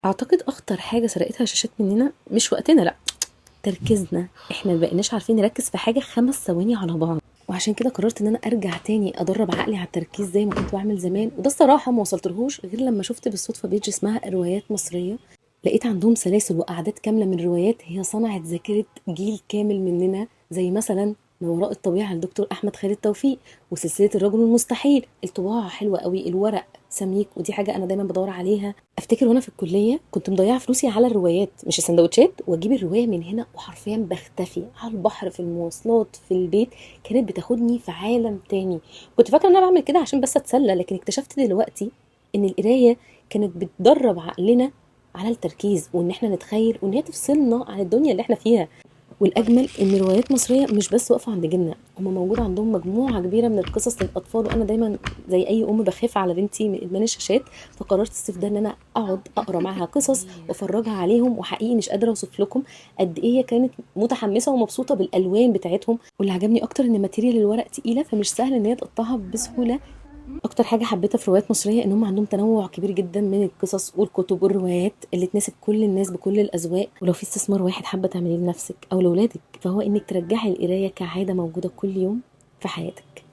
اعتقد اخطر حاجه سرقتها الشاشات مننا مش وقتنا، لا، تركيزنا. احنا ما بقيناش عارفين نركز في حاجه 5 ثواني على بعض. وعشان كده قررت ان انا ارجع تاني ادرب عقلي على التركيز زي ما كنت بعمل زمان. وده الصراحه ما وصلتلهوش غير لما شفت بالصدفه بيج اسمها روايات مصريه. لقيت عندهم سلاسل واعداد كامله من روايات هي صنعت ذاكره جيل كامل مننا، زي مثلا ما وراء الطبيعه للدكتور احمد خالد توفيق، وسلسله الرجل المستحيل. الطباعه حلوه قوي، الورق سميك، ودي حاجه انا دايما بدور عليها. افتكر وانا في الكليه كنت مضيعه فلوسي على الروايات مش السندوتشات، واجيب الروايه من هنا وحرفيا بختفي على البحر، في المواصلات، في البيت. كانت بتاخدني في عالم تاني. كنت فاكره ان انا بعمل كده عشان بس اتسلى، لكن اكتشفت دلوقتي ان القرايه كانت بتدرب عقلنا على التركيز، وان احنا نتخيل، وان هي تفصلنا عن الدنيا اللي احنا فيها. والاجمل ان روايات مصريه مش بس واقفه عند جيلنا، هم موجود عندهم مجموعه كبيره من القصص للاطفال. وانا دايما زي اي ام بخاف على بنتي من ادمان الشاشات، فقررت الصيف ده ان انا اقعد اقرا معاها قصص وافرجها عليهم. وحقيقي مش قادره اوصف لكم قد ايه هي كانت متحمسه ومبسوطه بالالوان بتاعتهم. واللي عجبني اكتر ان ماتيريال الورق تقيله، فمش سهل ان هي تقطعها بسهوله. اكتر حاجه حبيتها في روايات مصريه ان هم عندهم تنوع كبير جدا من القصص والكتب والروايات اللي تناسب كل الناس بكل الاذواق. ولو في استثمار واحد حابه تعمليه لنفسك او لاولادك، فهو انك ترجعي القرايه كعاده موجوده كل يوم في حياتك.